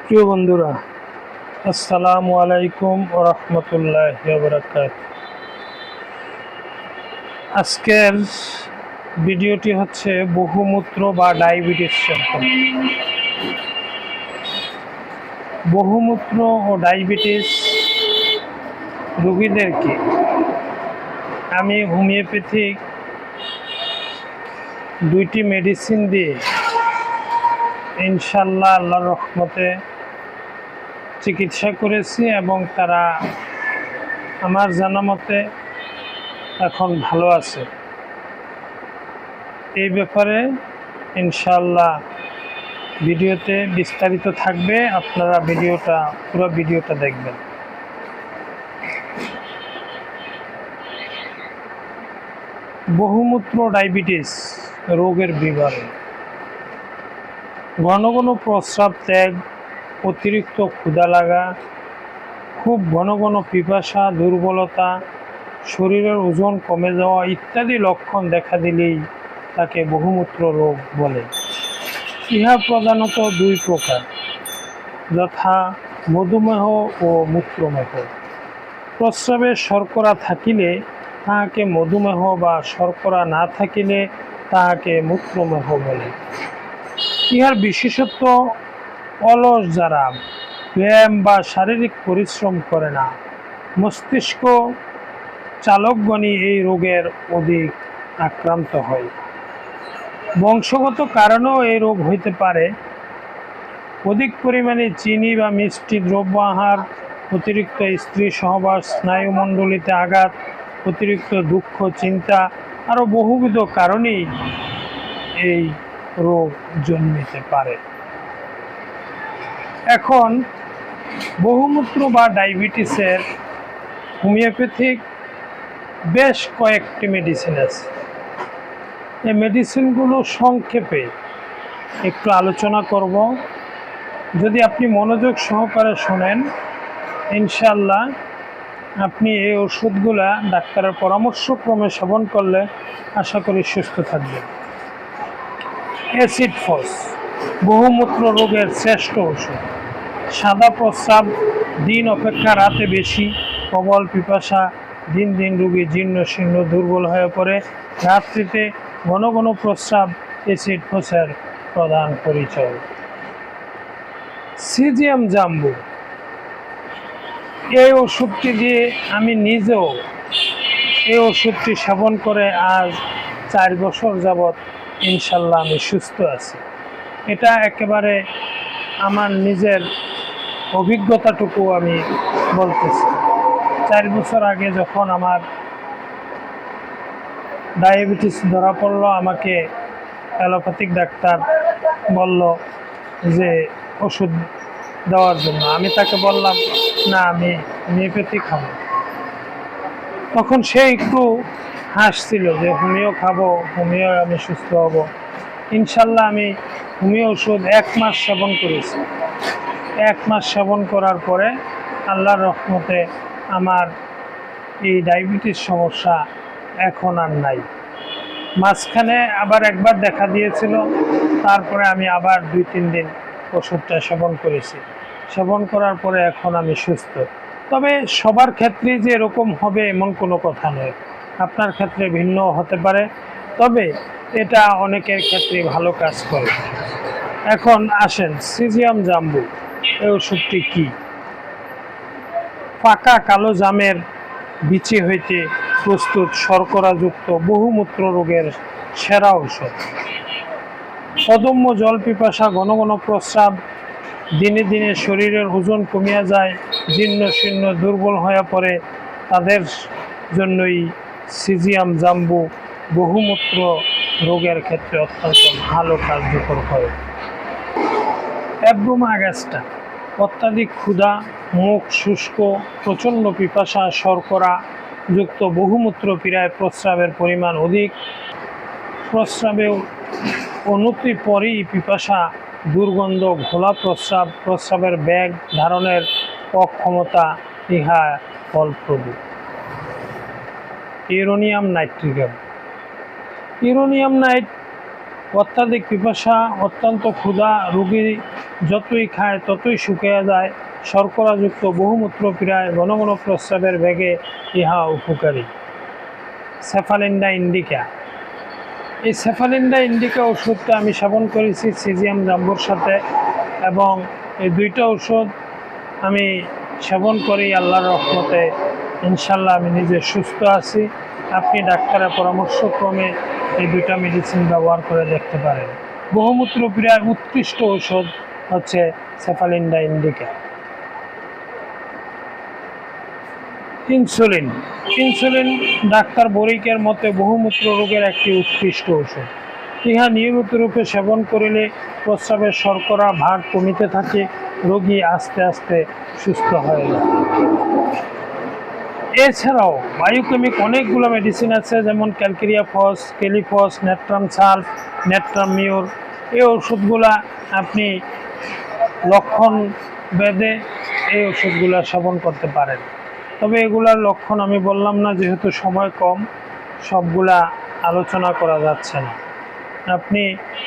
প্রিয় বন্ধুরা, আসসালামু আলাইকুম ওয়া রাহমাতুল্লাহি ওয়া বারাকাতুহু। আজকের ভিডিওটি হচ্ছে বহুমূত্র বা ডায়াবেটিস সম্পর্কে। বহুমূত্র ও ডায়াবেটিস রোগীদেরকে আমি হোমিওপ্যাথিক দুইটি মেডিসিন দিয়ে ইনশাআল্লাহ আল্লাহর রহমতে চিকিৎসা করেছি এবং তারা আমার জানা মতে এখন ভালো আছে। এই ব্যাপারে ইনশাআল্লাহ ভিডিওতে বিস্তারিত থাকবে, আপনারা পুরো ভিডিওটা দেখবেন। বহুমূত্র ডায়াবেটিস রোগের বিবরণ: ঘন ঘন প্রস্রাব ত্যাগ, অতিরিক্ত ক্ষুধা লাগা, খুব ঘন ঘন পিপাসা, দুর্বলতা, শরীরের ওজন কমে যাওয়া ইত্যাদি লক্ষণ দেখা দিলেই তাকে বহুমূত্র রোগ বলে। ইহা প্রধানত দুই প্রকার, যথা মধুমেহ ও মূত্রমেহ। প্রস্রাবে শর্করা থাকিলে তাহাকে মধুমেহ বা শর্করা না থাকিলে তাহাকে মূত্রমেহ বলে। ইহার বিশেষত্ব, অলস যারা ব্যায়াম বা শারীরিক পরিশ্রম করে না, মস্তিষ্ক চালকগণই এই রোগের অধিক আক্রান্ত হয়। বংশগত কারণেও এই রোগ হইতে পারে। অধিক পরিমাণে চিনি বা মিষ্টি দ্রব্য আহার, অতিরিক্ত স্ত্রী সহবাস, স্নায়ুমণ্ডলীতে আঘাত, অতিরিক্ত দুঃখ, চিন্তা আরও বহুবিধ কারণেই এই রোগ জন্মিতে পারে। এখন বহুমূত্র বা ডায়াবেটিসের হোমিওপ্যাথিক বেশ কয়েকটি মেডিসিন আছে। এই মেডিসিনগুলো সংক্ষেপে একটু আলোচনা করব। যদি আপনি মনোযোগ সহকারে শোনেন, ইনশাআল্লাহ আপনি এই ওষুধগুলা ডাক্তারের পরামর্শক্রমে সেবন করলে আশা করি সুস্থ থাকবেন। অ্যাসিড ফস বহুমূত্র রোগের শ্রেষ্ঠ ওষুধ। সাদা প্রস্রাব, দিন অপেক্ষা রাতে বেশি, প্রবল পিপাসা, দিন দিন রোগী জীর্ণ শীর্ণ দুর্বল হয়ে পড়ে, রাত্রিতে ঘন ঘন প্রস্রাব অ্যাসিড ফসের প্রধান পরিচয়। সিজিয়াম জাম্বু, এই ওষুধটি দিয়ে আমি নিজেও এই ওষুধটি সেবন করে আজ 4 বছর যাবৎ ইনশাল্লাহ আমি সুস্থ আছি। এটা একেবারে আমার নিজের অভিজ্ঞতাটুকু আমি বলতেছি। 4 বছর আগে যখন আমার ডায়াবেটিস ধরা পড়লো, আমাকে অ্যালোপ্যাথিক ডাক্তার বলল যে ওষুধ দেওয়ার জন্য। আমি তাকে বললাম, না, আমি হোমিওপ্যাথি খাবো। তখন সে একটু হাসছিল যে হোমিও খাবো, হোমিও আমি সুস্থ হব। ইনশাল্লাহ আমি হোমিও ওষুধ 1 মাস সেবন করেছি। 1 মাস সেবন করার পরে আল্লাহর রহমতে আমার এই ডায়াবেটিস সমস্যা এখন আর নাই। মাঝখানে আবার একবার দেখা দিয়েছিল, তারপরে আমি আবার 2-3 দিন ওষুধটা সেবন করেছি। সেবন করার পরে এখন আমি সুস্থ। তবে সবার ক্ষেত্রেই যে এরকম হবে এমন কোনো কথা নয়, আপনার ক্ষেত্রে ভিন্ন হতে পারে, তবে এটা অনেকের ক্ষেত্রে ভালো কাজ করে। এখন আসেন, সিজিয়াম জাম্বু এই ওষুধটি কী? পাকা কালো জামের বিচি হইতে প্রস্তুত শর্করাযুক্ত বহুমূত্র রোগের সেরা ঔষধ। অদম্য জল পিপাসা, ঘন ঘন প্রস্রাব, দিনে দিনে শরীরের ওজন কমিয়া যায়, জীর্ণ শীর্ণ দুর্বল হয়ে পড়ে, তাদের জন্যই সিজিয়াম জাম্বু বহুমূত্র রোগের ক্ষেত্রে অত্যন্ত ভালো কার্যকর হয়। অ্যাব্রোমাগাস্টা, অত্যাধিক ক্ষুধা, মুখ শুষ্ক, প্রচণ্ড পিপাসা, শর্করা যুক্ত বহুমূত্র পীড়ায় প্রস্রাবের পরিমাণ অধিক, প্রস্রাবেও অনতি পরেই পিপাসা, দুর্গন্ধ, ঘোলা প্রস্রাব, প্রস্রাবের ব্যাগ ধারণের অক্ষমতা, ইহা ফলপ্রদ। ইউরেনিয়াম নাইট্রিকাম, ইউরেনিয়াম নাইট অত্যাধিক পিপাসা, অত্যন্ত ক্ষুধা, রোগী যতই খায় ততই শুকিয়ে যায়। শর্করাযুক্ত বহুমূত্র পীড়ায় ঘন ঘন প্রস্রাবের বেগে ইহা উপকারী। সেফালিন্ডা ইন্ডিকা। এই সেফালিন্ডা ইন্ডিকা ওষুধটা আমি সেবন করেছি সিজিএম জাম্বুর সাথে, এবং এই দুইটা ওষুধ আমি সেবন করি আল্লাহর রহমতে। ইনশাল্লাহ আমি নিজে সুস্থ আছি। আপনি ডাক্তারের পরামর্শক্রমে এই দুইটা মেডিসিন ব্যবহার করে দেখতে পারেন। বহুমূত্র পীড়ার উৎকৃষ্ট ঔষধ হচ্ছে সেফালিন্ডা ইন্ডিকা। ইনসুলিন। ইনসুলিন ডাক্তার বরিকের মতে বহুমূত্র রোগের একটি উৎকৃষ্ট ওষুধ। ইহা নিয়মিত রূপে সেবন করিলে প্রস্রাবের শর্করা ভাগ কমিতে থাকে, রোগী আস্তে আস্তে সুস্থ হয়ে যায়। এছাড়াও বায়োকেমিক অনেকগুলো মেডিসিন আছে, যেমন ক্যালকেরিয়া ফস, কেলিফস, নেট্রাম সাল্ফ, নেট্রাম মিওর। এই ওষুধগুলা আপনি লক্ষণ ভেদে এই ওষুধগুলা সেবন করতে পারেন। তবে এগুলার লক্ষণ আমি বললাম না, যেহেতু সময় কম, সবগুলা আলোচনা করা যাচ্ছে না। আপনি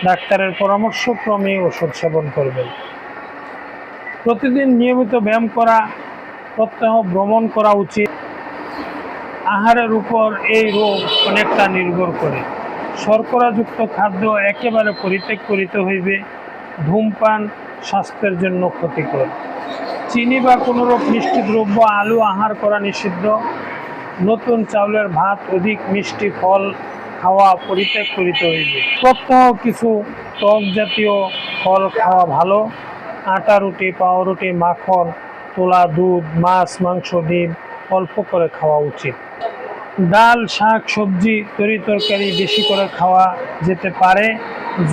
ডাক্তারের পরামর্শক্রমে ওষুধ সেবন করবেন। প্রতিদিন নিয়মিত ব্যায়াম করা, প্রত্যহ ভ্রমণ করা উচিত। আহারের উপর এই রোগ অনেকটা নির্ভর করে। শর্করাযুক্ত খাদ্য একেবারে পরিত্যাগ করিতে হইবে। ধূমপান স্বাস্থ্যের জন্য ক্ষতিকর। চিনি বা কোনোরূপ মিষ্টি দ্রব্য, আলু আহার করা নিষিদ্ধ। নতুন চাউলের ভাত, অধিক মিষ্টি ফল খাওয়া পরিত্যাগ করিতে হইবে। প্রত্যহ কিছু টক জাতীয় ফল খাওয়া ভালো। আটা রুটি, পাউরুটি, মাখন, তোলা দুধ, মাছ, মাংস, ডিম অল্প করে খাওয়া উচিত। ডাল, শাক, সবজি, তরি তরকারি বেশি করে খাওয়া যেতে পারে।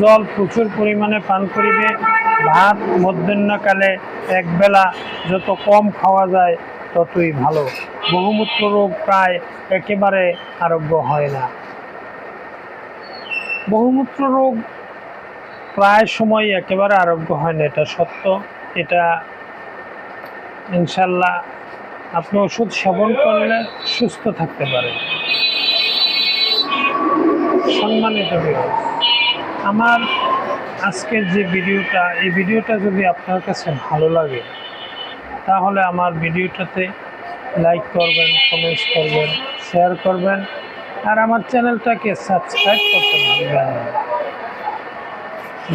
জল প্রচুর পরিমাণে পান করিবে। ভাত মধ্যাহ্নকালে একবেলা যত কম খাওয়া যায় ততই ভালো। বহুমূত্র রোগ প্রায় একেবারে আরোগ্য হয় না। বহুমূত্র রোগ প্রায় সময় একেবারে আরোগ্য হয় না, এটা সত্য। এটা ইনশাল্লাহ আপনি ওষুধ সেবন করলে সুস্থ থাকতে পারেন। সম্মানিত ভিউয়ার্স, আমার আজকের যে ভিডিওটা, এই ভিডিওটা যদি আপনার কাছে ভালো লাগে তাহলে আমার ভিডিওটাতে লাইক করবেন, কমেন্টস করবেন, শেয়ার করবেন, আর আমার চ্যানেলটাকে সাবস্ক্রাইব করতে ভুলবেন না।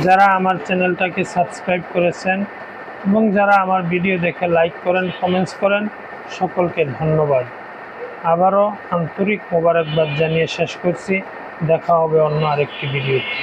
যারা আমার চ্যানেলটাকে সাবস্ক্রাইব করেছেন এবং যারা আমার ভিডিও দেখে লাইক করেন, কমেন্টস করেন, সকলকে ধন্যবাদ। আবারও আন্তরিক মোবারকবাদ জানিয়ে শেষ করছি। দেখা হবে অন্য আরেকটি ভিডিওতে।